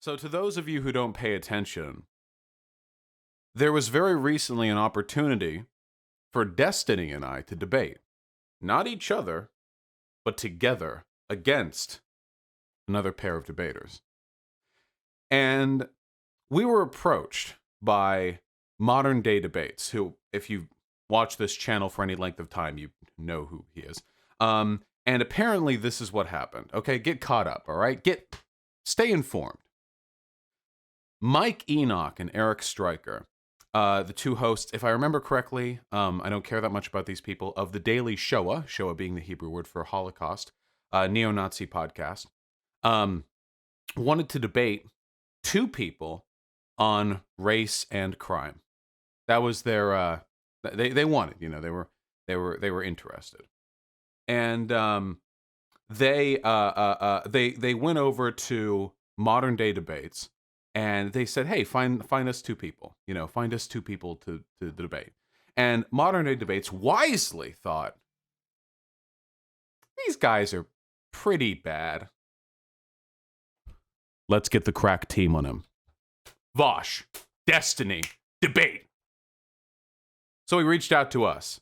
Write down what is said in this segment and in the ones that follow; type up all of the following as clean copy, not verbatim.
So, to those of you who don't pay attention, there was very recently an opportunity for Destiny and I to debate. Not each other, but together against another pair of debaters. And we were approached by Modern Day Debates, who, if you've watched this channel for any length of time, you know who he is. And apparently this is what happened. Okay, get caught up, all right? Stay informed. Mike Enoch and Eric Stryker, the two hosts, if I remember correctly, I don't care that much about these people, of the Daily Shoah, Shoah being the Hebrew word for Holocaust, neo-Nazi podcast, wanted to debate two people on race and crime. That was their they wanted, they were interested. And they went over to Modern Day Debates and they said, "Hey, find us two people. Find us two people to debate." And Modern Day Debates wisely thought, these guys are pretty bad. Let's get the crack team on him. Vosh, Destiny, debate. So he reached out to us,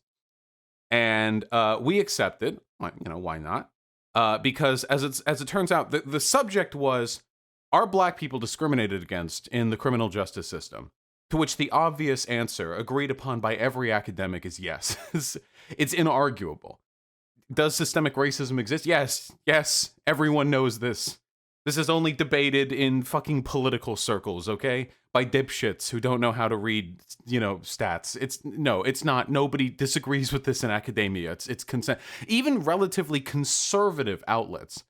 and we accepted. Why not? Because as it turns out, the subject was, are black people discriminated against in the criminal justice system? To which the obvious answer, agreed upon by every academic, is yes. It's inarguable. Does systemic racism exist? Yes. Everyone knows this. This is only debated in fucking political circles, okay? By dipshits who don't know how to read, stats. It's not. Nobody disagrees with this in academia. It's consent. Even relatively conservative outlets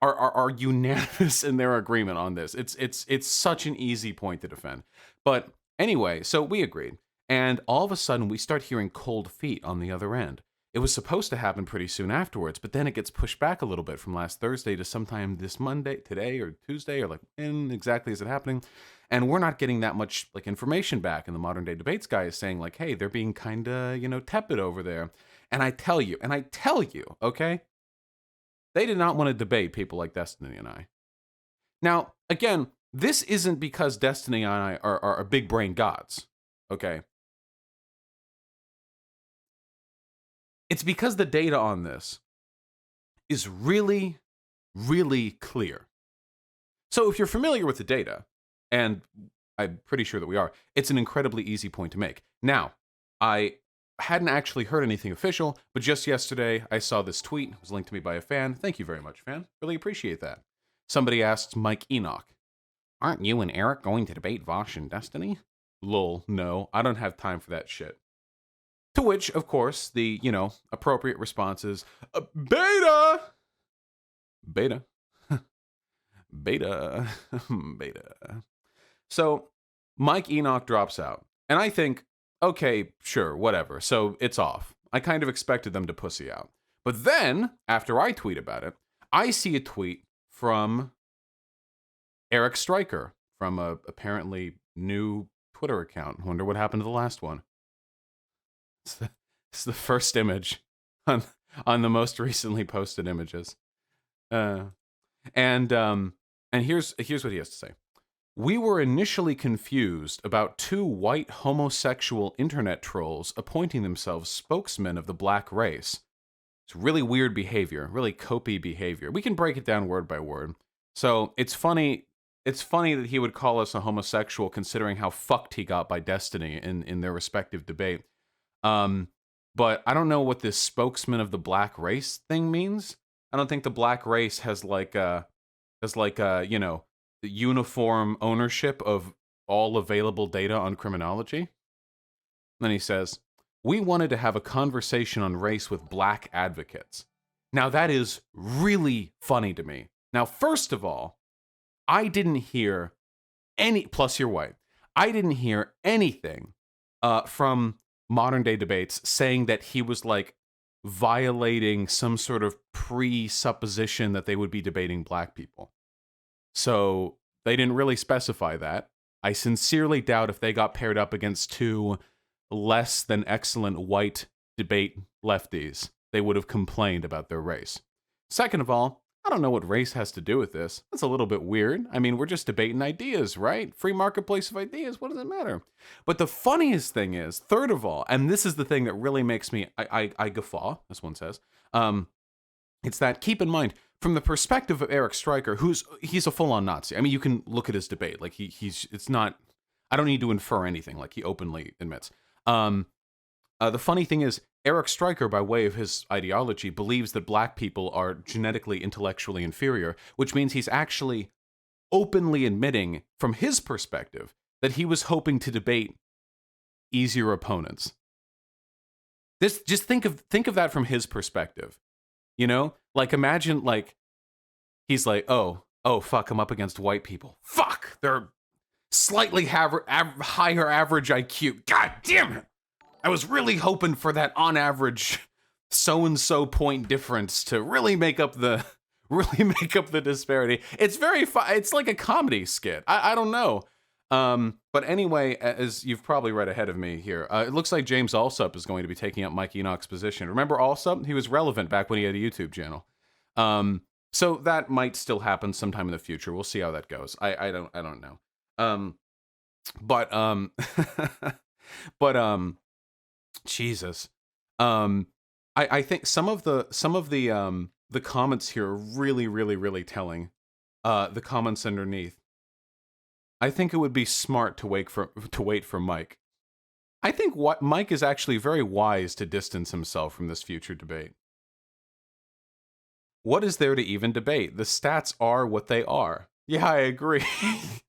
are unanimous in their agreement on this. It's such an easy point to defend. But anyway, so we agreed. And all of a sudden, we start hearing cold feet on the other end. It was supposed to happen pretty soon afterwards, but then it gets pushed back a little bit from last Thursday to sometime this Monday, today or Tuesday, or when exactly is it happening? And we're not getting that much information back. And the Modern Day Debates guy is saying hey, they're being kind of, tepid over there. And I tell you, okay, they did not want to debate people like Destiny and I. Now, again, this isn't because Destiny and I are big brain gods, okay? It's because the data on this is really, really clear. So if you're familiar with the data, and I'm pretty sure that we are, it's an incredibly easy point to make. Now, I hadn't actually heard anything official, but just yesterday I saw this tweet. It was linked to me by a fan. Thank you very much, fan. Really appreciate that. Somebody asked Mike Enoch, "Aren't you and Eric going to debate Vosh and Destiny?" Lol, no, I don't have time for that shit. To which, of course, the, appropriate response is, beta! Beta. Beta. Beta. So, Mike Enoch drops out. And I think, okay, sure, whatever. So, it's off. I kind of expected them to pussy out. But then, after I tweet about it, I see a tweet from Eric Stryker from a apparently new Twitter account. Wonder what happened to the last one. It's the first image on the most recently posted images. And here's what he has to say. "We were initially confused about two white homosexual internet trolls appointing themselves spokesmen of the black race. It's really weird behavior, really copy behavior. We can break it down word by word. So it's funny that he would call us a homosexual considering how fucked he got by Destiny in their respective debate. But I don't know what this spokesman of the black race thing means. I don't think the black race has the uniform ownership of all available data on criminology." Then he says, "We wanted to have a conversation on race with black advocates." Now that is really funny to me. Now, first of all, I didn't hear plus you're white. I didn't hear anything from Modern Day Debates saying that he was violating some sort of presupposition that they would be debating black people. So they didn't really specify that. I sincerely doubt if they got paired up against two less than excellent white debate lefties, they would have complained about their race. Second of all, I don't know what race has to do with this. That's a little bit weird. I mean, we're just debating ideas, right? Free marketplace of ideas. What does it matter? But the funniest thing is, third of all, and this is the thing that really makes me, I guffaw, this one says, it's that, keep in mind, from the perspective of Eric Stryker, he's a full-on Nazi. I mean, you can look at his debate. Like, it's not, I don't need to infer anything, like he openly admits. The funny thing is, Eric Stryker, by way of his ideology, believes that black people are genetically, intellectually inferior, which means he's actually openly admitting, from his perspective, that he was hoping to debate easier opponents. Just think of that from his perspective. You know? Like, imagine, like, he's like, oh, fuck, I'm up against white people. Fuck! They're slightly higher average IQ. God damn it! I was really hoping for that on average so-and-so point difference to really make up the disparity. It's very it's like a comedy skit. I don't know. But anyway, as you've probably read ahead of me here, it looks like James Alsup is going to be taking up Mike Enoch's position. Remember Alsup? He was relevant back when he had a YouTube channel. So that might still happen sometime in the future. We'll see how that goes. I don't know. But Jesus. I think some of the comments here are really, really, really telling. The comments underneath. I think it would be smart to wait for Mike. I think Mike is actually very wise to distance himself from this future debate. What is there to even debate? The stats are what they are. Yeah, I agree.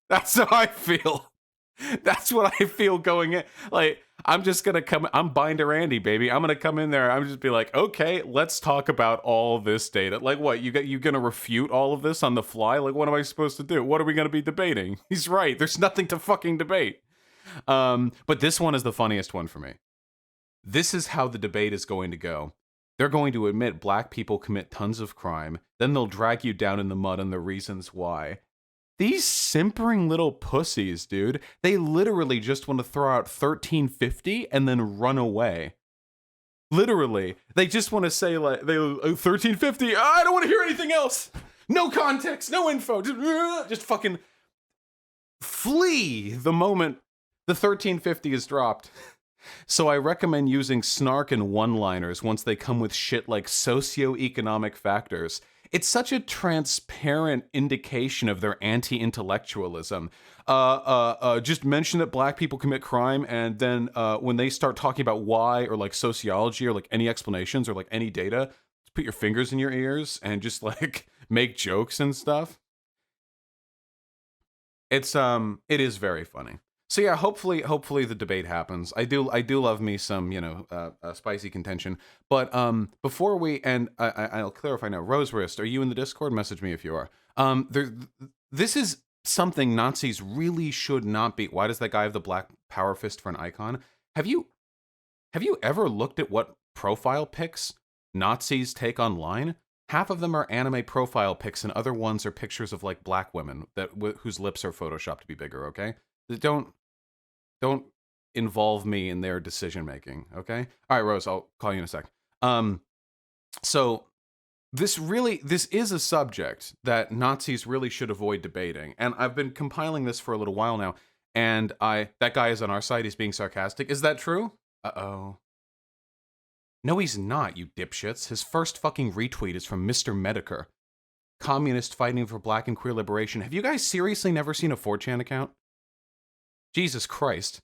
That's how I feel. That's what I feel going in. Like, I'm just gonna I'm Binder Andy, baby. I'm gonna come in there. I'm just be like, okay, let's talk about all this data. Like, what, you gonna refute all of this on the fly? Like, what am I supposed to do? What are we gonna be debating? He's right. There's nothing to fucking debate. But this one is the funniest one for me. This is how the debate is going to go. They're going to admit black people commit tons of crime. Then they'll drag you down in the mud on the reasons why. These simpering little pussies, dude, they literally just want to throw out 1350 and then run away. Literally. They just want to say, like, 1350, I don't want to hear anything else. No context, no info. Just fucking flee the moment the 1350 is dropped. So I recommend using snark and one-liners once they come with shit like socioeconomic factors. It's such a transparent indication of their anti-intellectualism. Just mention that black people commit crime, and then when they start talking about why, or like sociology, or like any explanations, or like any data, just put your fingers in your ears and just like make jokes and stuff. It is very funny. So yeah, hopefully the debate happens. I do love me some, spicy contention. But before we end, I'll clarify now. Rose Wrist, are you in the Discord? Message me if you are. This is something Nazis really should not be. Why does that guy have the black power fist for an icon? Have you ever looked at what profile pics Nazis take online? Half of them are anime profile pics, and other ones are pictures of like black women whose lips are photoshopped to be bigger. Okay, don't involve me in their decision making. Okay, all right, Rose, I'll call you in a sec. So this is a subject that Nazis really should avoid debating, and I've been compiling this for a little while now. And that guy is on our side. He's being sarcastic. Is that true? Uh-oh. No, he's not, you dipshits. His first fucking retweet is from Mr. Medicare. Communist fighting for black and queer liberation. Have you guys seriously never seen a 4chan account? Jesus Christ. It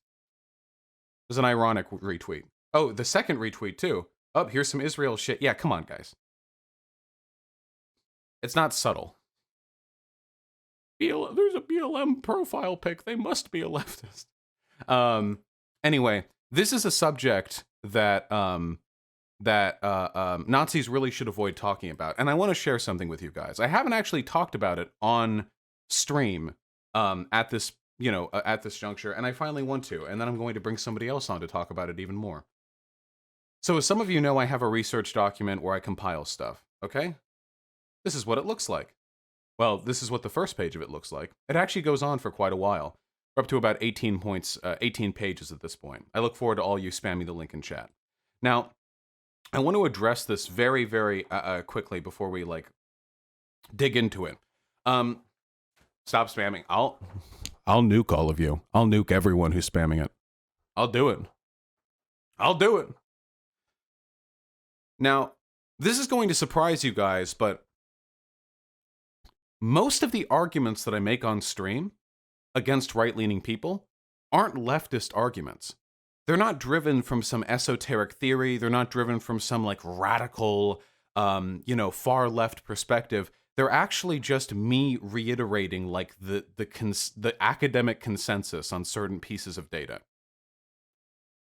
was an ironic retweet. Oh, the second retweet, too. Oh, here's some Israel shit. Yeah, come on, guys. It's not subtle. There's a BLM profile pic. They must be a leftist. Anyway, this is a subject that Nazis really should avoid talking about. And I want to share something with you guys. I haven't actually talked about it on stream at this juncture, and I finally want to. And then I'm going to bring somebody else on to talk about it even more. So as some of you know, I have a research document where I compile stuff, okay? This is what it looks like. Well, this is what the first page of it looks like. It actually goes on for quite a while. We're up to about 18 pages at this point. I look forward to all you spamming the link in chat. Now, I want to address this very, very quickly before we dig into it. Stop spamming. I'll nuke all of you. I'll nuke everyone who's spamming it. I'll do it. I'll do it. Now, this is going to surprise you guys, but most of the arguments that I make on stream against right-leaning people aren't leftist arguments. They're not driven from some esoteric theory. They're not driven from some like radical, far left perspective. They're actually just me reiterating like the academic consensus on certain pieces of data.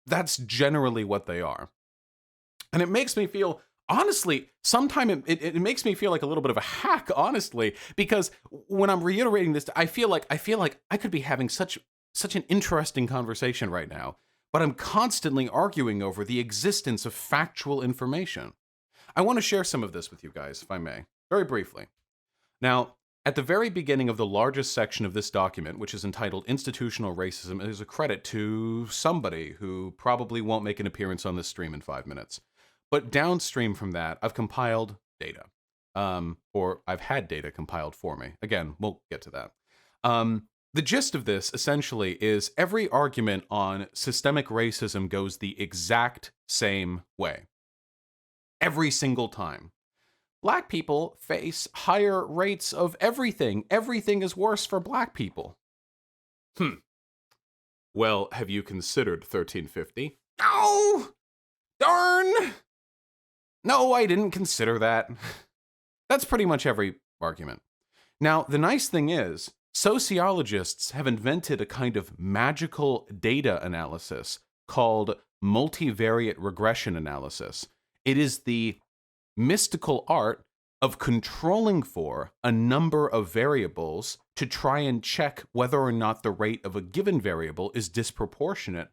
That's generally what they are. And it makes me feel, honestly, sometimes it makes me feel like a little bit of a hack, honestly, because when I'm reiterating this, I feel like I could be having such an interesting conversation right now, but I'm constantly arguing over the existence of factual information. I want to share some of this with you guys, if I may, very briefly. Now, at the very beginning of the largest section of this document, which is entitled Institutional Racism, is a credit to somebody who probably won't make an appearance on this stream in 5 minutes. But downstream from that, I've compiled data, or I've had data compiled for me. Again, we'll get to that. The gist of this, essentially, is every argument on systemic racism goes the exact same way. Every single time. Black people face higher rates of everything. Everything is worse for black people. Well, have you considered 1350? Oh! Darn! No, I didn't consider that. That's pretty much every argument. Now, the nice thing is, sociologists have invented a kind of magical data analysis called multivariate regression analysis. It is the mystical art of controlling for a number of variables to try and check whether or not the rate of a given variable is disproportionate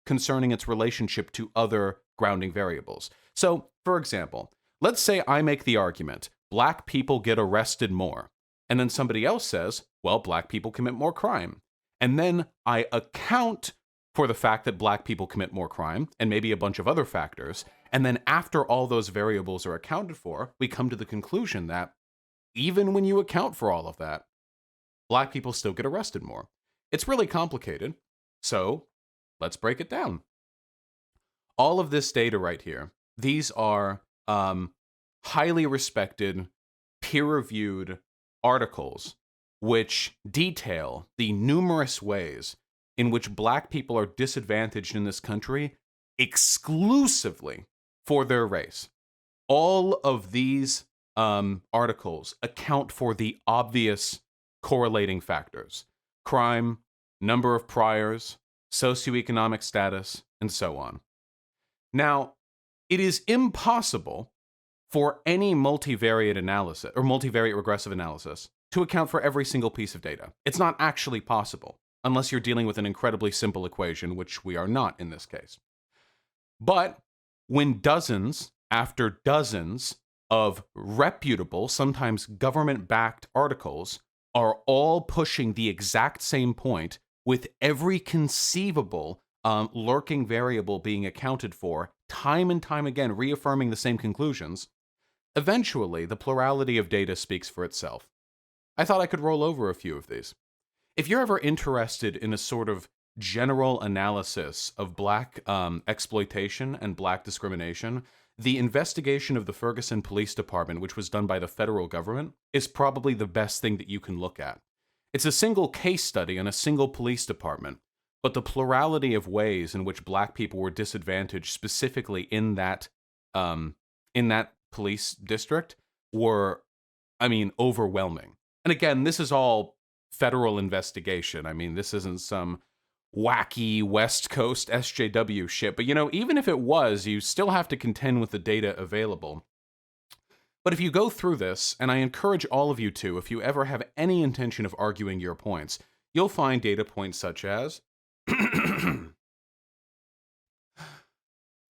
concerning its relationship to other grounding variables. So, for example, let's say I make the argument, black people get arrested more, and then somebody else says, well, black people commit more crime. And then I account for the fact that black people commit more crime, and maybe a bunch of other factors, and then after all those variables are accounted for, we come to the conclusion that even when you account for all of that, black people still get arrested more. It's really complicated, so let's break it down. All of this data right here, these are highly respected, peer-reviewed articles which detail the numerous ways in which black people are disadvantaged in this country exclusively for their race. All of these articles account for the obvious correlating factors: crime, number of priors, socioeconomic status, and so on. Now, it is impossible for any multivariate analysis or multivariate regressive analysis to account for every single piece of data. It's not actually possible, unless you're dealing with an incredibly simple equation, which we are not in this case. But when dozens after dozens of reputable, sometimes government-backed articles are all pushing the exact same point with every conceivable lurking variable being accounted for, time and time again reaffirming the same conclusions, eventually the plurality of data speaks for itself. I thought I could roll over a few of these. If you're ever interested in a sort of general analysis of black exploitation and black discrimination, the investigation of the Ferguson Police Department, which was done by the federal government, is probably the best thing that you can look at. It's a single case study on a single police department, but the plurality of ways in which black people were disadvantaged specifically in that police district were, overwhelming. And again, this is all federal investigation. This isn't some wacky West Coast SJW shit. But, even if it was, you still have to contend with the data available. But if you go through this, and I encourage all of you to, if you ever have any intention of arguing your points, you'll find data points such as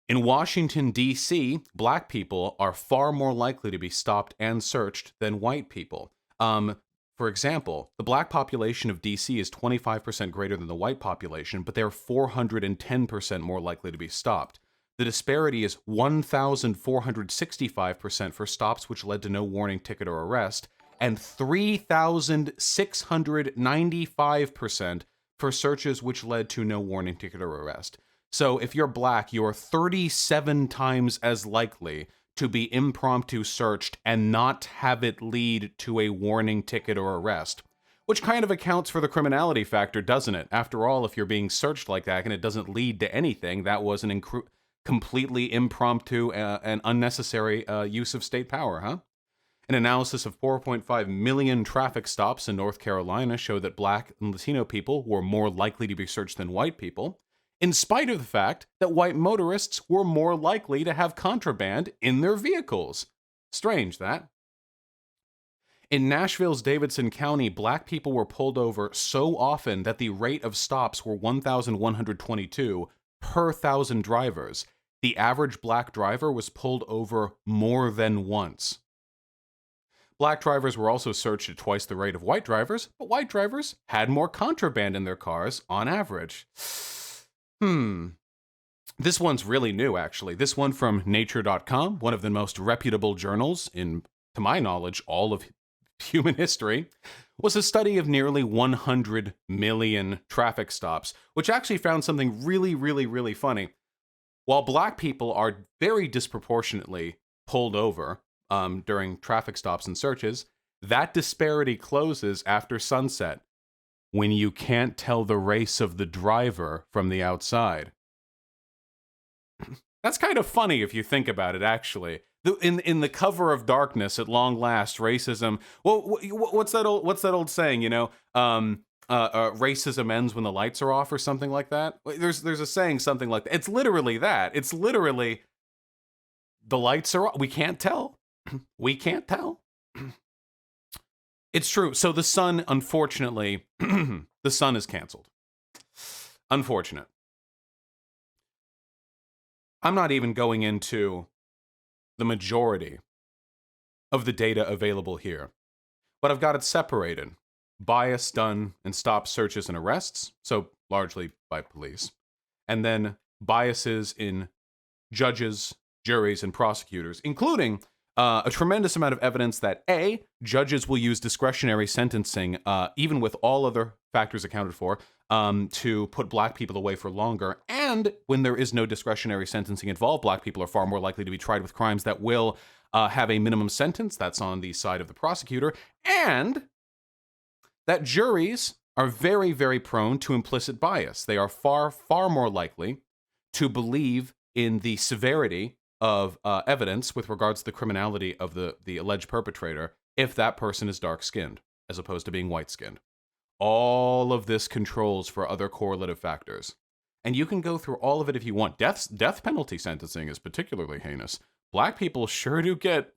in Washington, D.C., black people are far more likely to be stopped and searched than white people. For example, the black population of D.C. is 25% greater than the white population, but they're 410% more likely to be stopped. The disparity is 1,465% for stops which led to no warning, ticket, or arrest, and 3,695% for searches which led to no warning ticket or arrest. So if you're black, you're 37 times as likely to be impromptu searched and not have it lead to a warning ticket or arrest. Which kind of accounts for the criminality factor, doesn't it? After all, if you're being searched like that and it doesn't lead to anything, that was an completely impromptu and unnecessary use of state power, huh? An analysis of 4.5 million traffic stops in North Carolina showed that black and Latino people were more likely to be searched than white people, in spite of the fact that white motorists were more likely to have contraband in their vehicles. Strange, that. In Nashville's Davidson County, black people were pulled over so often that the rate of stops were 1,122 per 1,000 drivers. The average black driver was pulled over more than once. Black drivers were also searched at twice the rate of white drivers, but white drivers had more contraband in their cars on average. This one's really new, actually. This one from Nature.com, one of the most reputable journals in, to my knowledge, all of human history, was a study of nearly 100 million traffic stops, which actually found something really, really, really funny. While black people are very disproportionately pulled over during traffic stops and searches, that disparity closes after sunset, when you can't tell the race of the driver from the outside. That's kind of funny if you think about it, actually. In the cover of darkness, at long last, racism. Well, what's that old saying? You know, racism ends when the lights are off, or something like that. There's a saying something like that. It's literally that. It's literally the lights are off. We can't tell. We can't tell. It's true. So the sun, unfortunately, the sun is canceled. Unfortunate. I'm not even going into the majority of the data available here, but I've got it separated. Bias done in stop, searches, and arrests, so largely by police, and then biases in judges, juries, and prosecutors, including a tremendous amount of evidence that A, judges will use discretionary sentencing, even with all other factors accounted for, to put black people away for longer. And when there is no discretionary sentencing involved, black people are far more likely to be tried with crimes that will have a minimum sentence. That's on the side of the prosecutor. And that juries are very, very prone to implicit bias. They are far, far more likely to believe in the severity of evidence with regards to the criminality of the alleged perpetrator if that person is dark-skinned, as opposed to being white-skinned. All of this controls for other correlative factors. And you can go through all of it if you want. Death penalty sentencing is particularly heinous. Black people sure do get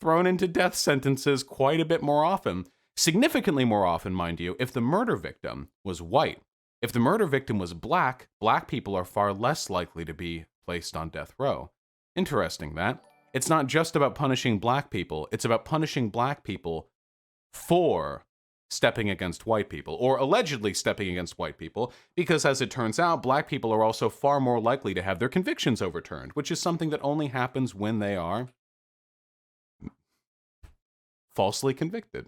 thrown into death sentences quite a bit more often. Significantly more often, mind you, if the murder victim was white. If the murder victim was black, black people are far less likely to be placed on death row. Interesting, that. It's not just about punishing black people, it's about punishing black people for stepping against white people, or allegedly stepping against white people, because as it turns out, black people are also far more likely to have their convictions overturned, which is something that only happens when they are falsely convicted.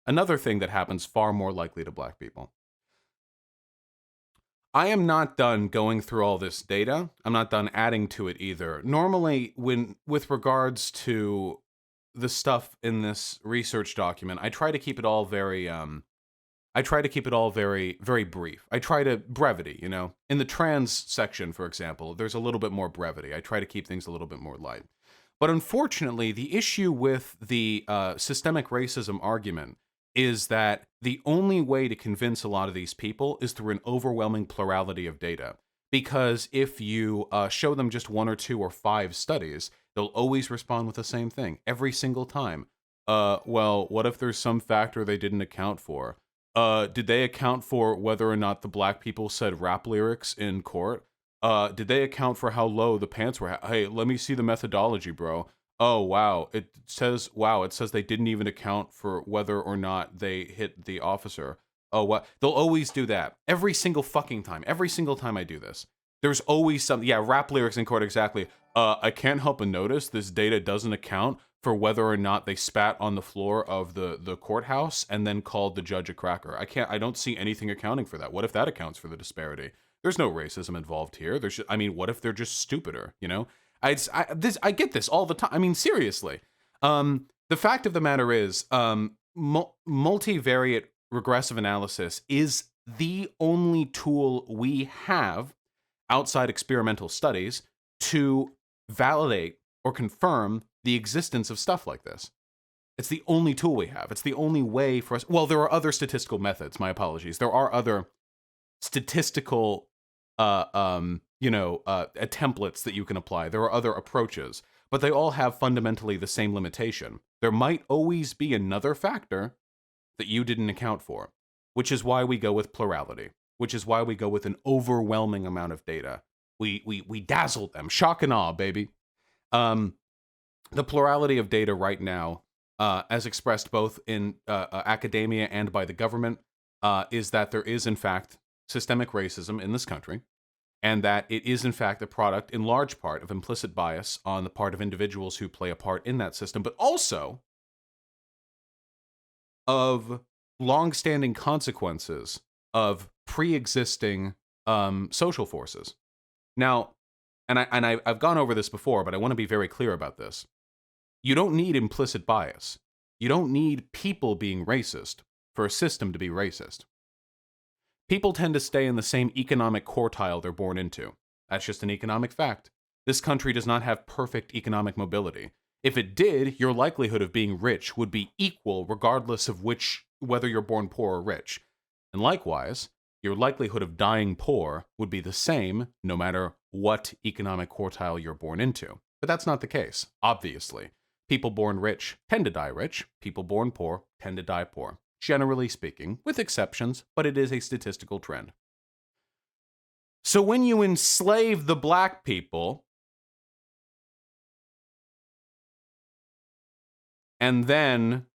Another thing that happens far more likely to black people. I am not done going through all this data. I'm not done adding to it either. Normally, with regards to the stuff in this research document, I try to keep it all very, very brief. I try to brevity, you know. In the trans section, for example, there's a little bit more brevity. I try to keep things a little bit more light. But unfortunately, the issue with the systemic racism argument is that the only way to convince a lot of these people is through an overwhelming plurality of data. Because if you show them just 1 or 2 or 5 studies, they'll always respond with the same thing every single time. Well, what if there's some factor they didn't account for? Did they account for whether or not the black people said rap lyrics in court? Did they account for how low the pants were? Hey, let me see the methodology, bro. Oh, wow. It says they didn't even account for whether or not they hit the officer. Oh, what? They'll always do that. Every single fucking time. Every single time I do this. There's always something. Yeah, rap lyrics in court, exactly. I can't help but notice this data doesn't account for whether or not they spat on the floor of the courthouse and then called the judge a cracker. I don't see anything accounting for that. What if that accounts for the disparity? There's no racism involved here. What if they're just stupider, you know? I get this all the time. I mean, seriously. The fact of the matter is, multivariate regressive analysis is the only tool we have outside experimental studies to validate or confirm the existence of stuff like this. It's the only tool we have. It's the only way for us. Well, there are other statistical methods. My apologies. There are other statistical, templates that you can apply. There are other approaches, but they all have fundamentally the same limitation. There might always be another factor that you didn't account for, which is why we go with plurality, which is why we go with an overwhelming amount of data. We dazzle them. Shock and awe, baby. The plurality of data right now, as expressed both in academia and by the government, is that there is, in fact, systemic racism in this country, and that it is, in fact, a product, in large part, of implicit bias on the part of individuals who play a part in that system, but also of long-standing consequences of pre-existing social forces. Now, I've gone over this before, but I want to be very clear about this. You don't need implicit bias. You don't need people being racist for a system to be racist. People tend to stay in the same economic quartile they're born into. That's just an economic fact. This country does not have perfect economic mobility. If it did, your likelihood of being rich would be equal regardless of whether you're born poor or rich. And likewise, your likelihood of dying poor would be the same no matter what economic quartile you're born into. But that's not the case, obviously. People born rich tend to die rich. People born poor tend to die poor. Generally speaking, with exceptions, but it is a statistical trend. So when you enslave the black people and then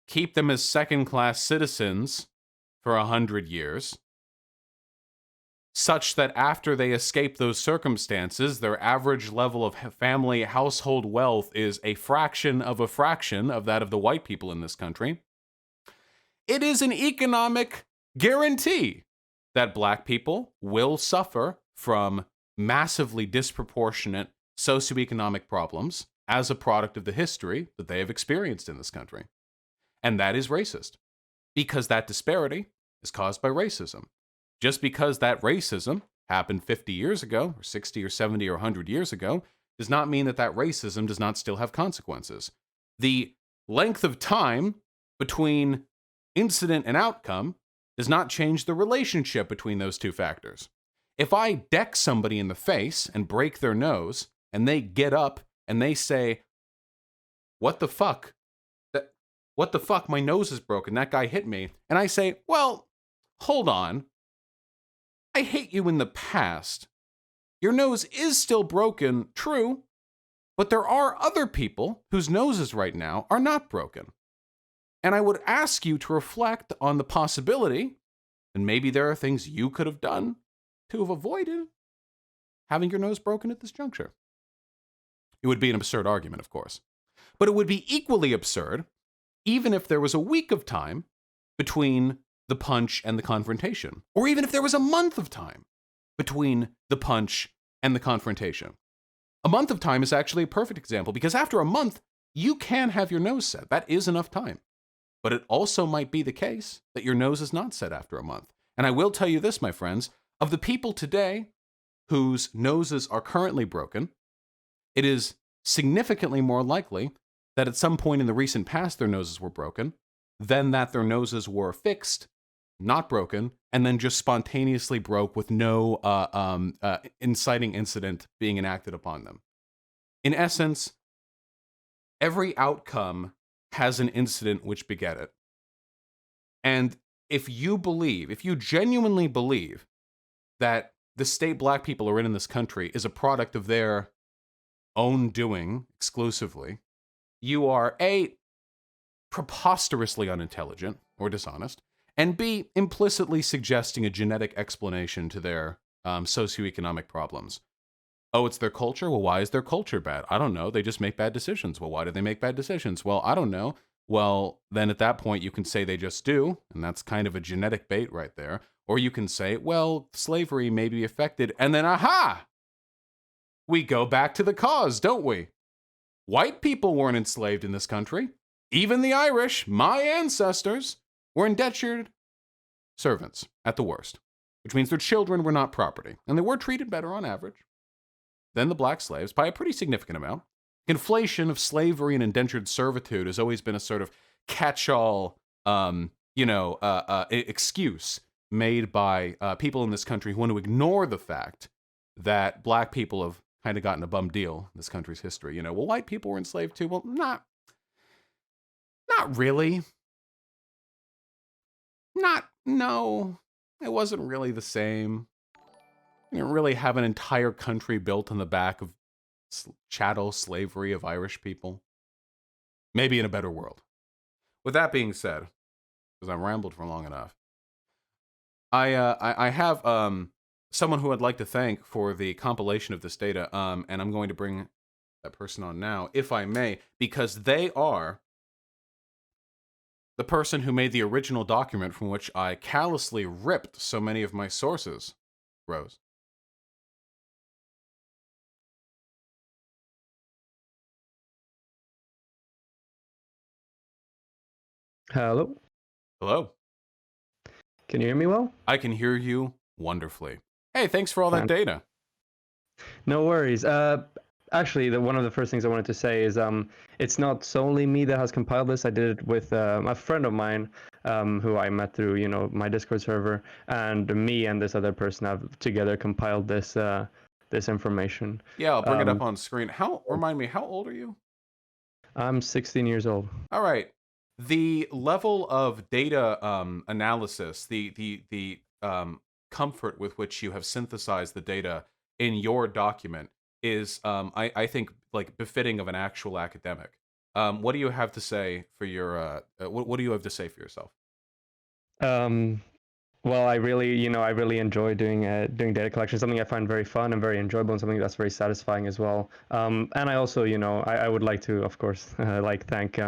keep them as second-class citizens for 100 years, such that after they escape those circumstances, their average level of family household wealth is a fraction of that of the white people in this country, it is an economic guarantee that black people will suffer from massively disproportionate socioeconomic problems as a product of the history that they have experienced in this country. And that is racist, because that disparity is caused by racism. Just because that racism happened 50 years ago, or 60 or 70 or 100 years ago, does not mean that that racism does not still have consequences. The length of time between incident and outcome does not change the relationship between those two factors. If I deck somebody in the face and break their nose, and they get up and they say, "What the fuck? What the fuck? My nose is broken. That guy hit me." And I say, "Well, hold on. I hit you in the past. Your nose is still broken, true, but there are other people whose noses right now are not broken. And I would ask you to reflect on the possibility, and maybe there are things you could have done to have avoided having your nose broken at this juncture." It would be an absurd argument, of course. But it would be equally absurd even if there was a week of time between the punch and the confrontation, or even if there was a month of time between the punch and the confrontation. A month of time is actually a perfect example, because after a month, you can have your nose set. That is enough time. But it also might be the case that your nose is not set after a month. And I will tell you this, my friends, of the people today whose noses are currently broken, it is significantly more likely that at some point in the recent past their noses were broken than that their noses were fixed, not broken, and then just spontaneously broke with no inciting incident being enacted upon them. In essence, every outcome has an incident which beget it. And if you genuinely believe that the state black people are in this country is a product of their own doing exclusively, you are A, preposterously unintelligent or dishonest, and B, implicitly suggesting a genetic explanation to their socioeconomic problems. Oh, it's their culture? Well, why is their culture bad? I don't know. They just make bad decisions. Well, why do they make bad decisions? Well, I don't know. Well, then at that point, you can say they just do, and that's kind of a genetic bait right there. Or you can say, well, slavery may be affected, and then, aha! We go back to the cause, don't we? White people weren't enslaved in this country. Even the Irish, my ancestors, were indentured servants at the worst, which means their children were not property, and they were treated better on average than the black slaves by a pretty significant amount. Conflation of slavery and indentured servitude has always been a sort of catch-all, excuse made by people in this country who want to ignore the fact that black people have kind of gotten a bum deal in this country's history. Well, white people were enslaved too. Well, not really. No, it wasn't really the same. You didn't really have an entire country built on the back of chattel slavery of Irish people. Maybe in a better world. With that being said, because I've rambled for long enough, I have someone who I'd like to thank for the compilation of this data, and I'm going to bring that person on now, if I may, because they are the person who made the original document from which I callously ripped so many of my sources. Rose. Hello. Hello. Can you hear me well? I can hear you wonderfully. Hey, thanks for all that data. No worries. Actually, one of the first things I wanted to say is it's not solely me that has compiled this. I did it with a friend of mine who I met through, my Discord server, and me and this other person have together compiled this this information. Yeah, I'll bring it up on screen. Remind me, how old are you? I'm 16 years old. All right. The level of data analysis, the comfort with which you have synthesized the data in your document is, I think, like befitting of an actual academic. What do you have to say for your? What do you have to say for yourself? Well, I really enjoy doing data collection. Something I find very fun and very enjoyable, and something that's very satisfying as well. And I also, I would like to, of course, thank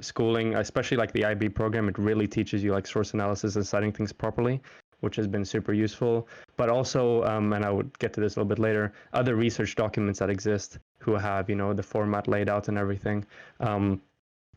schooling, especially like the IB program. It really teaches you like source analysis and citing things properly, which has been super useful. But also, and I would get to this a little bit later, other research documents that exist who have, the format laid out and everything.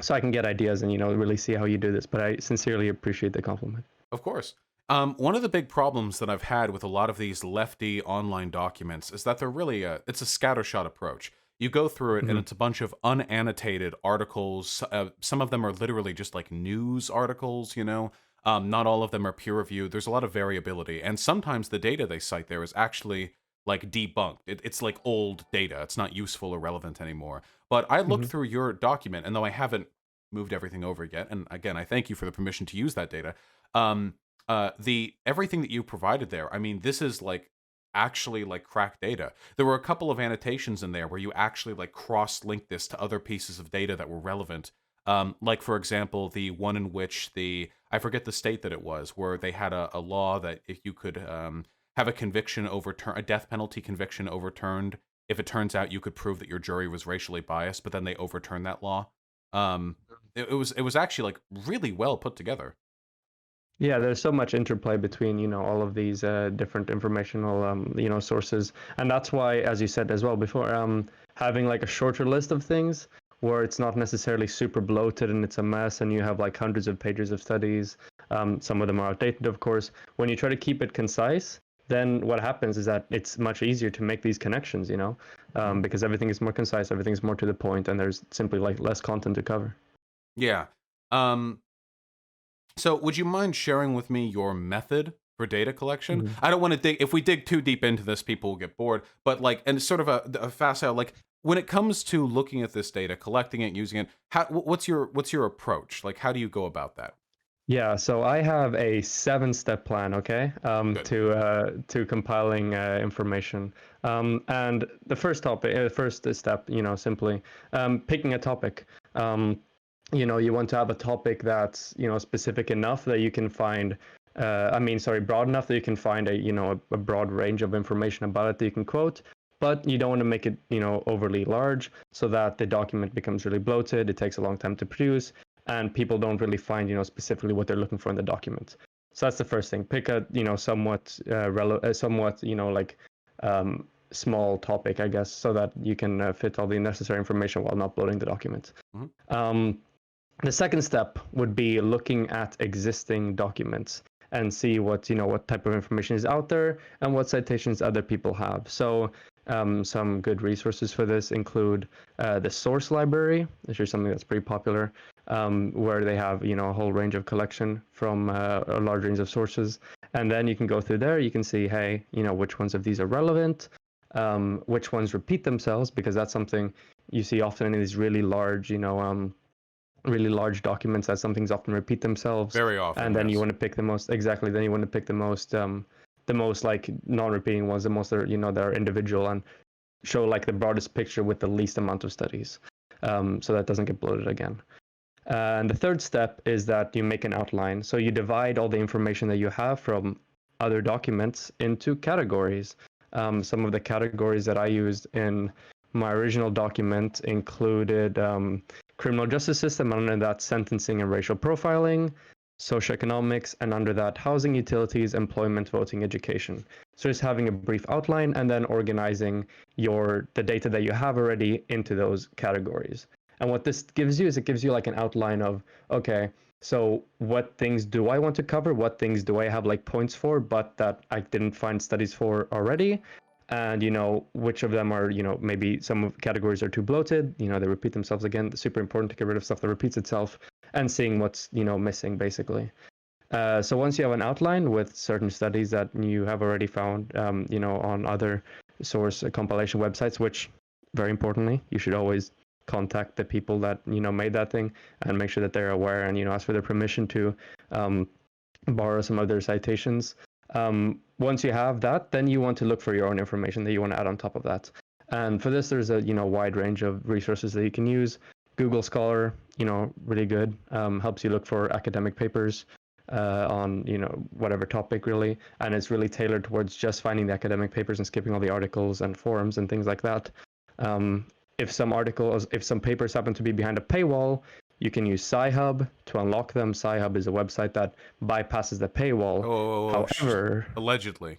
So I can get ideas and, really see how you do this. But I sincerely appreciate the compliment. Of course. One of the big problems that I've had with a lot of these lefty online documents is that they're really it's a scattershot approach. You go through it and it's a bunch of unannotated articles. Some of them are literally just like news articles, not all of them are peer reviewed. There's a lot of variability. And sometimes the data they cite there is actually like debunked. It's like old data. It's not useful or relevant anymore. But I looked through your document, and though I haven't moved everything over yet, and again, I thank you for the permission to use that data. The everything that you provided there, I mean, this is like actually like cracked data. There were a couple of annotations in there where you actually like cross-linked this to other pieces of data that were relevant. Like for example, the one in which I forget the state that it was, where they had a law that if you could have a conviction overturned, a death penalty conviction overturned, if it turns out you could prove that your jury was racially biased, but then they overturned that law. It was actually like really well put together. Yeah, there's so much interplay between, all of these different informational, sources. And that's why, as you said as well before, having like a shorter list of things where it's not necessarily super bloated and it's a mess and you have like hundreds of pages of studies. Some of them are outdated, of course. When you try to keep it concise, then what happens is that it's much easier to make these connections, because everything is more concise, everything's more to the point, and there's simply like less content to cover. Yeah. So would you mind sharing with me your method for data collection? I don't want to if we dig too deep into this, people will get bored, but like, and sort of a facile, like when it comes to looking at this data, collecting it, using it, what's your approach? Like, how do you go about that? Yeah, so I have a 7-step plan, okay, to compiling information. And the first step, simply picking a topic. You want to have a topic that's, specific enough that you can find broad enough that you can find a broad range of information about it that you can quote, but you don't want to make it, overly large so that the document becomes really bloated. It takes a long time to produce, and people don't really find, specifically what they're looking for in the document. So that's the first thing. Pick a, somewhat, small topic, I guess, so that you can fit all the necessary information while not bloating the document. Mhm. The second step would be looking at existing documents and see what type of information is out there and what citations other people have. So some good resources for this include the Source Library, which is something that's pretty popular, where they have a whole range of collection from a large range of sources, and then you can go through there. You can see, hey, which ones of these are relevant, which ones repeat themselves, because that's something you see often in these really large, really large documents, that some things often repeat themselves. Very often, And then yes. you want to pick the most, exactly, then you want to pick the most like non-repeating ones, the most that are, that are individual and show like the broadest picture with the least amount of studies, so that doesn't get bloated again. And the third step is that you make an outline. So you divide all the information that you have from other documents into categories. Some of the categories that I used in my original document included criminal justice system, and under that sentencing and racial profiling, socioeconomics, and under that housing, utilities, employment, voting, education. So just having a brief outline and then organizing the data that you have already into those categories. And what this gives you is it gives you like an outline of, okay, so what things do I want to cover? What things do I have like points for, but that I didn't find studies for already? And which of them are, maybe some of categories are too bloated, they repeat themselves again. It's super important to get rid of stuff that repeats itself, and seeing what's missing, basically. So once you have an outline with certain studies that you have already found, on other source compilation websites, which, very importantly, you should always contact the people that made that thing and make sure that they're aware, and ask for their permission to borrow some of their citations. Once you have that, then you want to look for your own information that you want to add on top of that. And for this, there's a wide range of resources that you can use. Google Scholar, really good. Helps you look for academic papers on whatever topic, really, and it's really tailored towards just finding the academic papers and skipping all the articles and forums and things like that. If some papers happen to be behind a paywall, you can use Sci-Hub to unlock them. Sci-Hub is a website that bypasses the paywall. However, allegedly.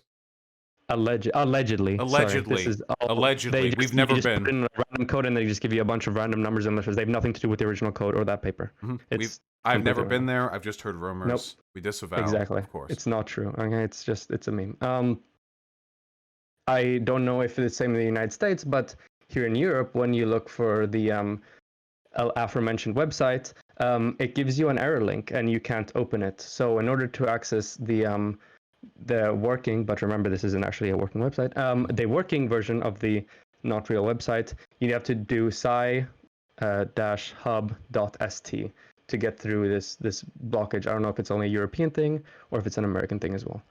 Allegedly. Sorry, this is all. Allegedly. We've never been. Put in a random code and they just give you a bunch of random numbers and letters. They have nothing to do with the original code or that paper. Mm-hmm. I've never been there. I've just heard rumors. Nope. We disavow. Exactly. Of course. It's not true. Okay, it's a meme. I don't know if it's the same in the United States, but here in Europe, when you look for the aforementioned website, it gives you an error link and you can't open it. So in order to access the working, but remember this isn't actually a working website, the working version of the not real website, you have to do sci-hub.st to get through this blockage. I don't know if it's only a European thing or if it's an American thing as well.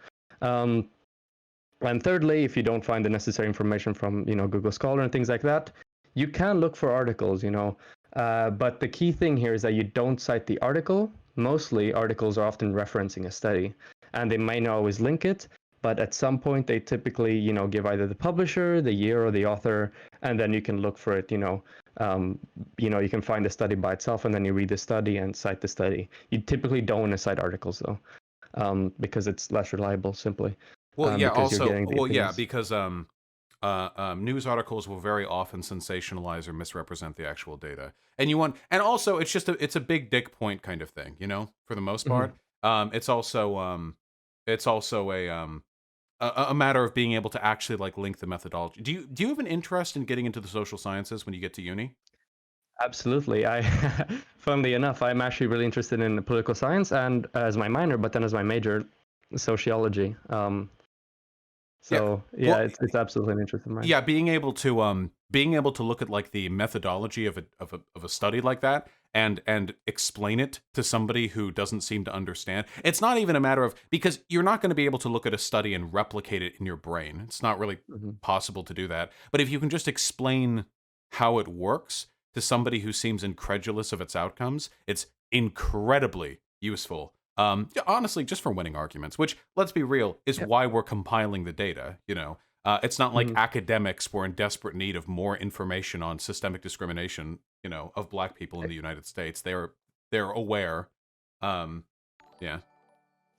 And thirdly, if you don't find the necessary information from Google Scholar and things like that, you can look for articles, but the key thing here is that you don't cite the article. Mostly articles are often referencing a study, and they may not always link it, but at some point they typically give either the publisher, the year, or the author, and then you can look for it. You can find the study by itself, and then you read the study and cite the study. You typically don't want to cite articles though, because it's less reliable simply. Well, yeah. Also, well, yeah, because news articles will very often sensationalize or misrepresent the actual data, and also it's a big dick point kind of thing, for the most part. It's also a matter of being able to actually like link the methodology. Do you have an interest in getting into the social sciences when you get to uni? Absolutely. Funnily enough, I'm actually really interested in political science and as my minor, but then as my major, sociology. It's absolutely an interest of mine. Yeah, being able to look at like the methodology of a study like that and explain it to somebody who doesn't seem to understand. It's not even a matter of, because you're not going to be able to look at a study and replicate it in your brain. It's not really possible to do that. But if you can just explain how it works to somebody who seems incredulous of its outcomes, it's incredibly useful Yeah, honestly, just for winning arguments, which, let's be real, is Yeah. why we're compiling the data. It's not like Mhm. academics were in desperate need of more information on systemic discrimination, of black people in the United States. They're aware. Um, yeah,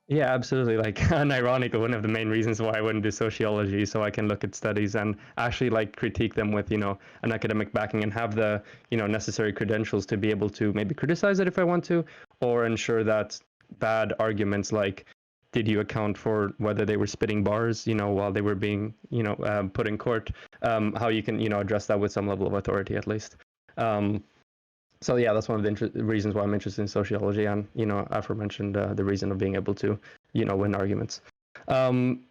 Yeah, absolutely. Like, and ironically, one of the main reasons why I wouldn't do sociology, so I can look at studies and actually like critique them with, an academic backing and have the, necessary credentials to be able to maybe criticize it if I want to, or ensure that bad arguments like, did you account for whether they were spitting bars, while they were being, put in court, how you can, address that with some level of authority at least. Um, so yeah, that's one of the reasons why I'm interested in sociology, and aforementioned the reason of being able to win arguments. Um,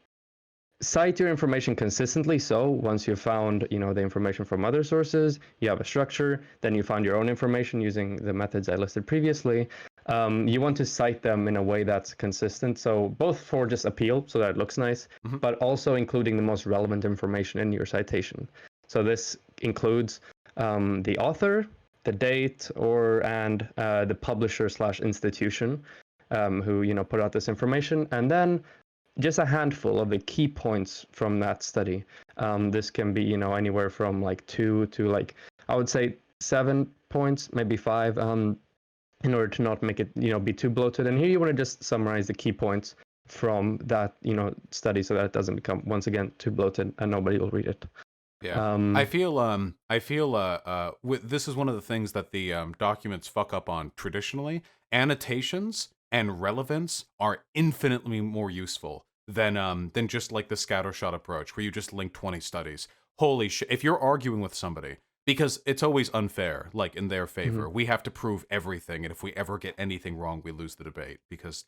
Cite your information consistently. So once you've found the information from other sources, you have a structure. Then you found your own information using the methods I listed previously. You want to cite them in a way that's consistent. So both for just appeal, so that it looks nice, hmm but also including the most relevant information in your citation. So this includes the author, the date, and the publisher slash institution who put out this information, and then just a handful of the key points from that study. This can be anywhere from like 2 to like I would say 7 points, maybe 5. In order to not make it be too bloated. And here you want to just summarize the key points from that study so that it doesn't become once again too bloated and nobody will read it. yeah. I Um, feel this is one of the things that the documents fuck up on traditionally. Annotations and relevance are infinitely more useful than just like the scattershot approach where you just link 20 studies. Holy shit! If you're arguing with somebody, because it's always unfair, like in their mhm. favor, we have to prove everything, and if we ever get anything wrong, we lose the debate because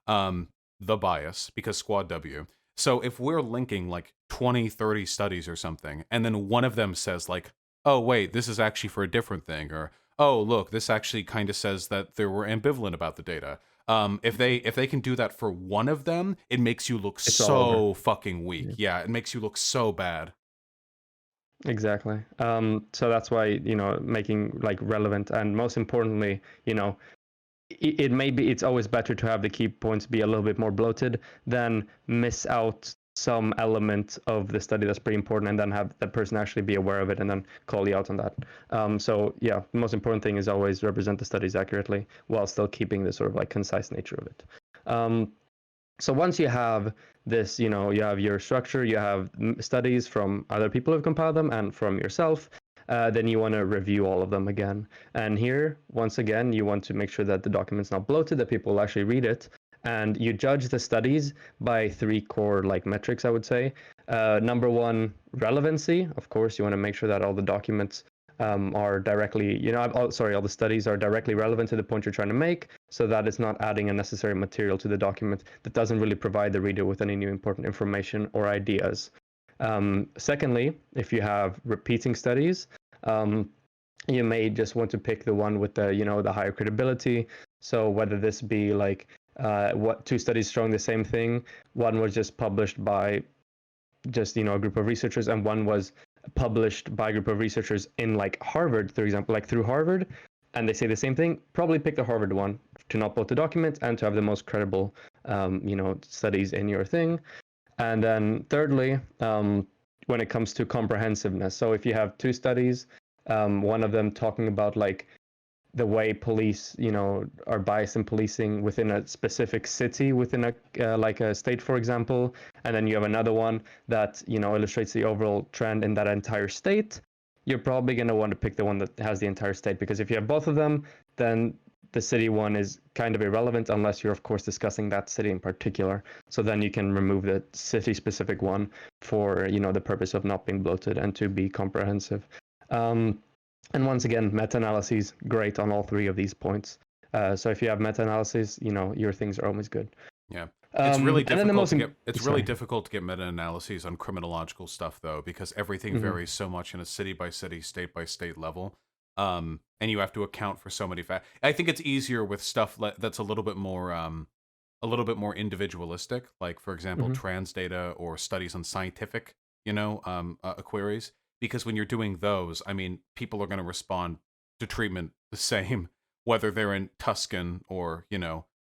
um, the bias because Squad W. So if we're linking like 20, 30 studies or something, and then one of them says like, oh wait, this is actually for a different thing, or oh look, this actually kind of says that they were ambivalent about the data. If they can do that for one of them, it makes you look It's all over. so fucking weak. Yeah. Yeah, it makes you look so bad. Exactly. So that's why making like relevant and most importantly, it may be it's always better to have the key points be a little bit more bloated than miss out some element of the study that's pretty important and then have that person actually be aware of it and then call you out on that. So yeah, the most important thing is always represent the studies accurately while still keeping the sort of like concise nature of it. So once you have this, you have your structure, you have studies from other people who've compiled them and from yourself, then you want to review all of them again. And here, once again, you want to make sure that the document's not bloated, that people will actually read it. And you judge the studies by 3 core like metrics, I would say. Number one, relevancy. Of course, you want to make sure that all the documents are directly, all the studies are directly relevant to the point you're trying to make, so that it's not adding unnecessary material to the document that doesn't really provide the reader with any new important information or ideas. Secondly, if you have repeating studies, um, you may just want to pick the one with the higher credibility. So whether this be like what 2 studies showing the same thing, one was just published by just a group of researchers, and one was published by a group of researchers in like Harvard, for example, like through Harvard, and they say the same thing. Probably pick the Harvard one to not bloat the document and to have the most credible, studies in your thing. And then thirdly, when it comes to comprehensiveness, so if you have 2 studies, one of them talking about like the way police, are biased in policing within a specific city, within a like a state, for example, and then you have another one that illustrates the overall trend in that entire state. You're probably going to want to pick the one that has the entire state, because if you have both of them, then the city one is kind of irrelevant unless you're of course discussing that city in particular. So then you can remove the city specific one for the purpose of not being bloated and to be comprehensive. And once again, meta-analyses, great on all 3 of these points. So if you have meta-analyses, your things are always good. Yeah. It's really And then the difficult most to get it's really sorry. difficult to get meta-analyses on criminological stuff though, because everything Mm-hmm. varies so much in a city by city, state by state level. And you have to account for so many factors. I think it's easier with stuff that's a little bit more individualistic, like for example, Mm-hmm. trans data or studies on scientific, queries, because when you're doing those, I mean, people are going to respond to treatment the same whether they're in Tuscan or,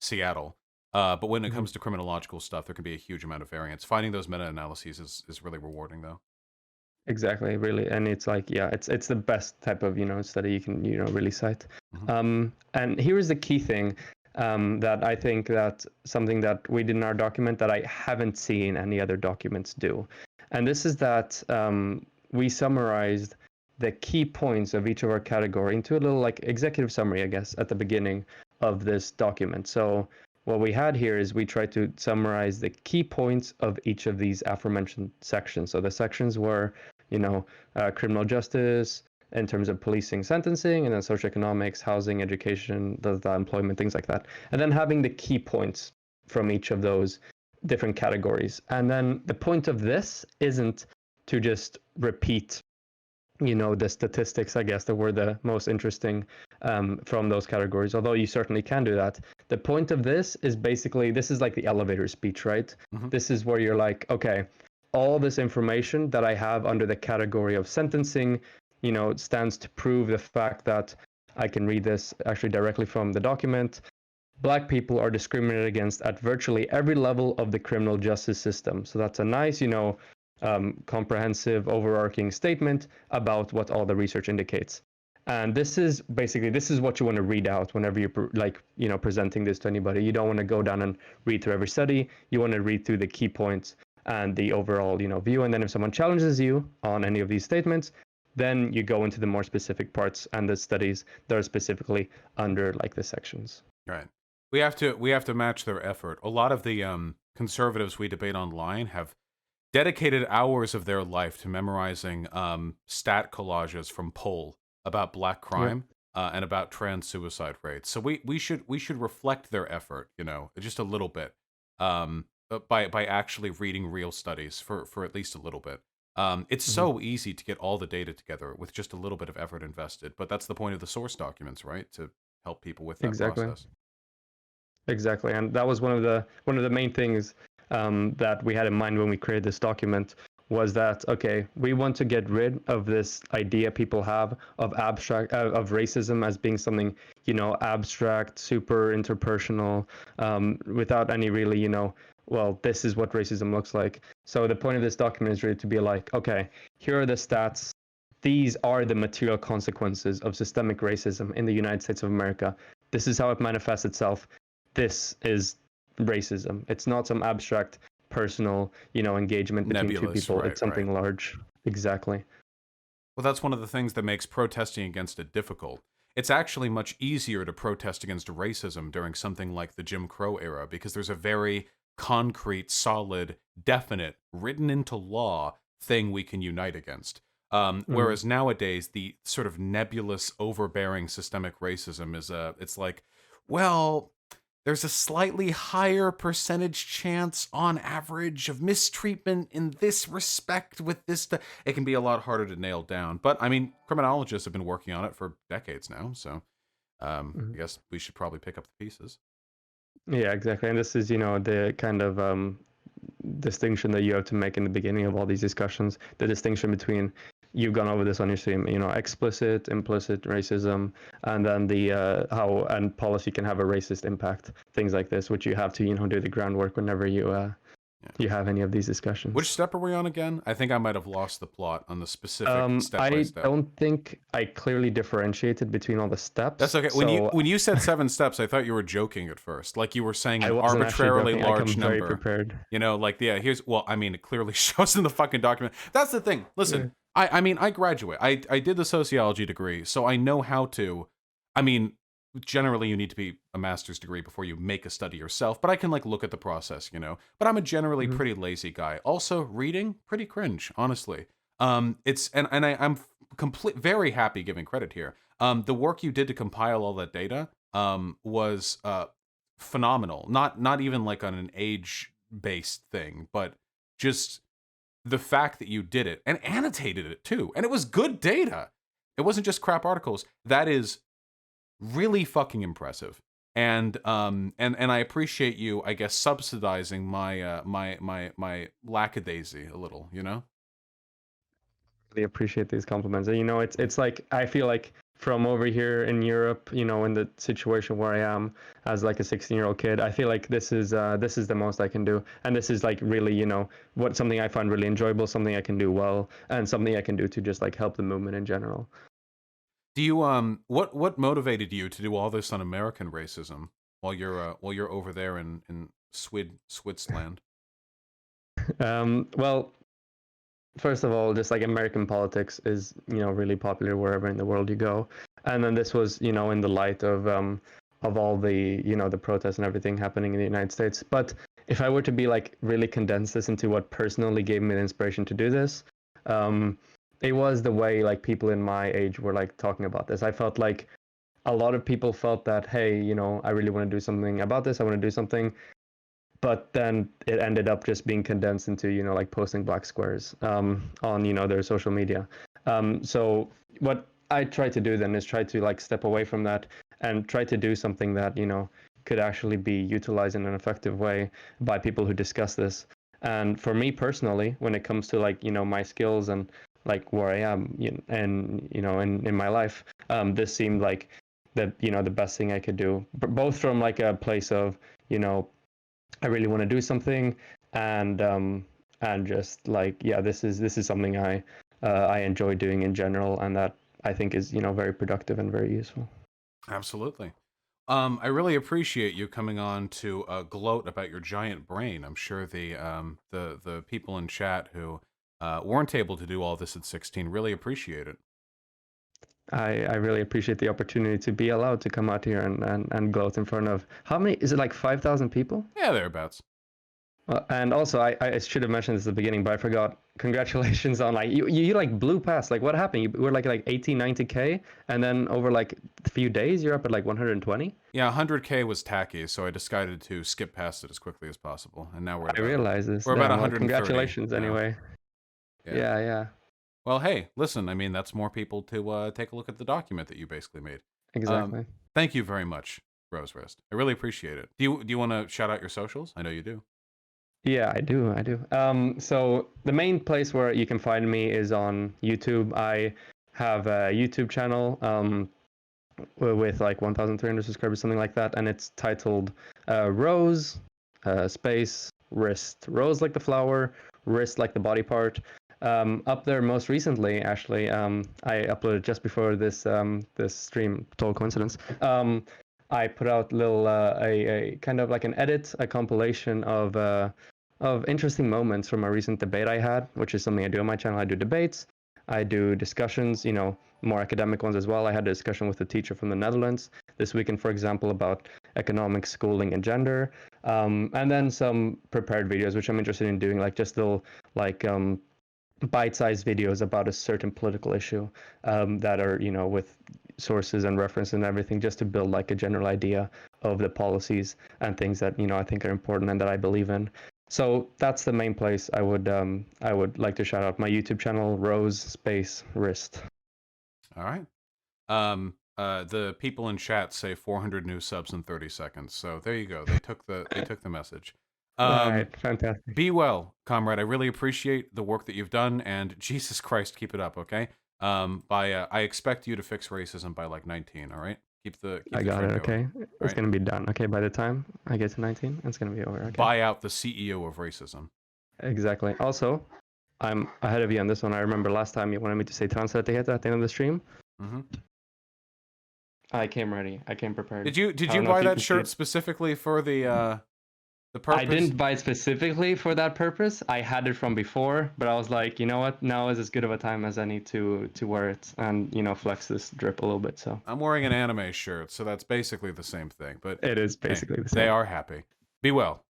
Seattle. But when it comes to criminological stuff, there can be a huge amount of variance. Finding those meta-analyses is really rewarding, though. Exactly, really, and it's like, yeah, it's the best type of study you can really cite. And here is the key thing, that I think that something that we did in our document that I haven't seen any other documents do, and this is that we summarized the key points of each of our category into a little like executive summary, I guess, at the beginning of this document. So what we had here is we tried to summarize the key points of each of these aforementioned sections. So the sections were, criminal justice in terms of policing, sentencing, and then socioeconomics, housing, education, the employment, things like that. And then having the key points from each of those different categories. And then the point of this isn't to just repeat the statistics, I guess, that were the most interesting from those categories, although you certainly can do that. The point of this is basically, this is like the elevator speech, right? This is where you're like, okay, all this information that I have under the category of sentencing, stands to prove the fact that I can read this actually directly from the document. Black people are discriminated against at virtually every level of the criminal justice system. So that's a nice, comprehensive, overarching statement about what all the research indicates. And this is what you want to read out whenever you're presenting this to anybody. You don't want to go down and read through every study. You want to read through the key points and the overall, view. And then if someone challenges you on any of these statements, then you go into the more specific parts and the studies that are specifically under like the sections. Right. We have to match their effort. A lot of the conservatives we debate online have dedicated hours of their life to memorizing stat collages from Poll about black crime and about trans suicide rates. So we should reflect their effort, just a little bit, by actually reading real studies for at least a little bit. It's so easy to get all the data together with just a little bit of effort invested, but that's the point of the source documents, right? To help people with that process. Exactly, and that was one of the main things that we had in mind when we created this document, was that, okay, we want to get rid of this idea people have of racism as being something, abstract, super interpersonal, without any really, well, this is what racism looks like. So the point of this document is really to be like, okay, here are the stats. These are the material consequences of systemic racism in the United States of America. This is how it manifests itself. This is racism. It's not some abstract personal, engagement between Nebulous, two people. Right, it's something large. Exactly. Well, that's one of the things that makes protesting against it difficult. It's actually much easier to protest against racism during something like the Jim Crow era, because there's a very concrete, solid, definite, written into law thing we can unite against. Whereas nowadays, the sort of nebulous, overbearing systemic racism is it's like, well, there's a slightly higher percentage chance on average of mistreatment in this respect with this. It can be a lot harder to nail down. But, I mean, criminologists have been working on it for decades now. So I guess we should probably pick up the pieces. Yeah, exactly. And this is, the kind of distinction that you have to make in the beginning of all these discussions. The distinction between, you've gone over this on your stream, explicit, implicit racism, and then the how and policy can have a racist impact, things like this, which you have to do the groundwork whenever you you have any of these discussions. Which step are we on again? I think I might have lost the plot on the specific step by step. I don't think I clearly differentiated between all the steps. That's okay. So when you said 7 steps, I thought you were joking at first, like you were saying an wasn't arbitrarily actually joking. large I come number. very prepared. I mean, it clearly shows in the fucking document. That's the thing. Listen, I mean, I graduate. I did the sociology degree, so I know how to. I mean, generally you need to be a master's degree before you make a study yourself, but I can look at the process, But I'm a generally pretty lazy guy. Also, reading pretty cringe, honestly. I'm very happy giving credit here. The work you did to compile all that data was phenomenal. Not even like on an age-based thing, but just the fact that you did it and annotated it too, and it was good data. It wasn't just crap articles. That is really fucking impressive. And I appreciate you, I guess, subsidizing my my lackadaisy a little, Really appreciate these compliments. And it's like, I feel like from over here in Europe, you know, in the situation where I am as like a 16-year-old kid, I feel like this is the most I can do, and this is like really, you know, what something I find really enjoyable, something I can do well, and something I can do to just like help the movement in general. Do you what motivated you to do all this on American racism while you're over there in Switzerland? Well, first of all, just like American politics is, you know, really popular wherever in the world you go. And then this was, you know, in the light of all the, you know, the protests and everything happening in the United States. But if I were to be like really condense this into what personally gave me the inspiration to do this, um, it was the way like people in my age were like talking about this. I felt like a lot of people felt that, hey, you know, I really want to do something about this. I want to do something, but then it ended up just being condensed into, you know, like posting black squares on, you know, their social media. So what I try to do then is try to like step away from that and try to do something that, you know, could actually be utilized in an effective way by people who discuss this. And for me personally, when it comes to like, you know, my skills and like where I am, and you know, in my life, this seemed like the, you know, the best thing I could do, both from like a place of, you know, I really want to do something, and just like, yeah, this is something I enjoy doing in general, and that I think is, you know, very productive and very useful. Absolutely. I really appreciate you coming on to gloat about your giant brain. I'm sure the people in chat who weren't able to do all this at 16 really appreciate it. I really appreciate the opportunity to be allowed to come out here and gloat in front of, how many is it, like 5,000 people? Yeah, thereabouts. And also, I should have mentioned this at the beginning, but I forgot. Congratulations on like you like blew past. Like what happened? You were like 80, 90K, and then over like a few days, you're up at like 120. Yeah, 100K was tacky, so I decided to skip past it as quickly as possible, and now I realize this. we're about Damn, well, 130 congratulations now. anyway. Yeah. Yeah. Well, hey, listen. I mean, that's more people to take a look at the document that you basically made. Exactly. Thank you very much, Rose Wrist. I really appreciate it. Do you want to shout out your socials? I know you do. Yeah, I do. So the main place where you can find me is on YouTube. I have a YouTube channel with like 1,300 subscribers, something like that, and it's titled Rose Space Wrist. Rose like the flower, wrist like the body part. Up there most recently, actually, I uploaded just before this stream. Total coincidence. I put out little a kind of like an edit, a compilation of interesting moments from a recent debate I had, which is something I do on my channel. I do debates, I do discussions, you know, more academic ones as well. I had a discussion with a teacher from the Netherlands this weekend, for example, about economics, schooling, and gender, and then some prepared videos, which I'm interested in doing, like just little like bite-sized videos about a certain political issue that are, you know, with sources and reference and everything, just to build like a general idea of the policies and things that, you know, I think are important and that I believe in. So that's the main place I would like to shout out. My YouTube channel, Rose Space Wrist. All right. The people in chat say 400 new subs in 30 seconds. So there you go. They took the message. All right, fantastic. Be well, comrade. I really appreciate the work that you've done, and Jesus Christ, keep it up, okay? I expect you to fix racism by like 19. All right, I got it. Okay, it's right? gonna be done. Okay, by the time I get to 19, it's gonna be over. Okay. Buy out the CEO of racism. Exactly. Also, I'm ahead of you on this one. I remember last time you wanted me to say transrättigheter at the end of the stream. Mm-hmm. I came ready. I came prepared. Did you buy that shirt specifically for the purpose? I didn't buy it specifically for that purpose. I had it from before, but I was like, you know what? Now is as good of a time as any to wear it and, you know, flex this drip a little bit. So I'm wearing an anime shirt, so that's basically the same thing. But it is basically the same. They are happy. Be well.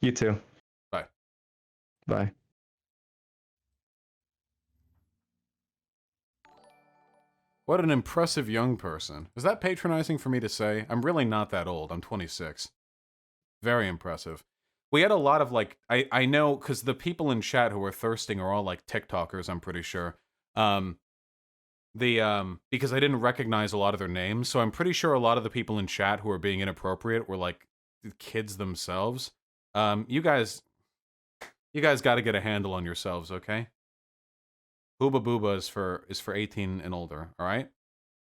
You too. Bye. Bye. What an impressive young person. Is that patronizing for me to say? I'm really not that old. I'm 26. Very impressive. We had a lot of like, I know, because the people in chat who are thirsting are all like TikTokers, I'm pretty sure. Because I didn't recognize a lot of their names, so I'm pretty sure a lot of the people in chat who are being inappropriate were like kids themselves. You guys got to get a handle on yourselves, okay? Hooba Booba is for 18 and older, all right?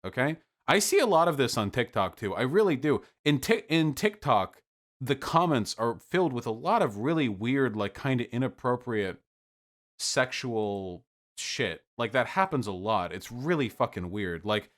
Okay? I see a lot of this on TikTok too. I really do. In TikTok, the comments are filled with a lot of really weird, like kind of inappropriate sexual shit. Like that happens a lot. It's really fucking weird. Like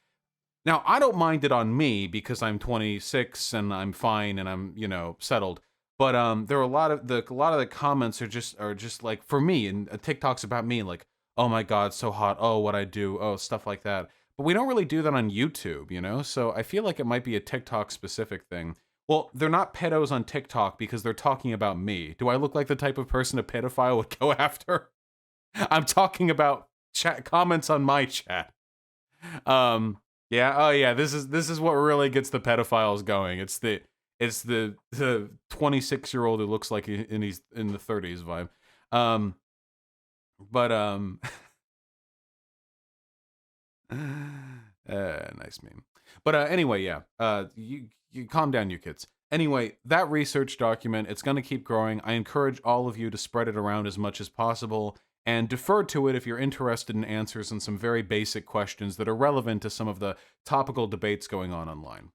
now I don't mind it on me because I'm 26 and I'm fine and I'm, you know, settled. But there are a lot of the comments are just like for me and TikTok's about me like, "Oh my god, so hot. Oh, what I do. Oh, stuff like that." But we don't really do that on YouTube, you know? So I feel like it might be a TikTok specific thing. Well, they're not pedos on TikTok because they're talking about me. Do I look like the type of person a pedophile would go after? I'm talking about chat comments on my chat. Yeah, oh yeah, this is what really gets the pedophiles going. It's the 26-year-old who looks like he's in the 30s vibe. But nice meme. But anyway, yeah. You calm down, you kids. Anyway, that research document, it's going to keep growing. I encourage all of you to spread it around as much as possible and defer to it if you're interested in answers on some very basic questions that are relevant to some of the topical debates going on online.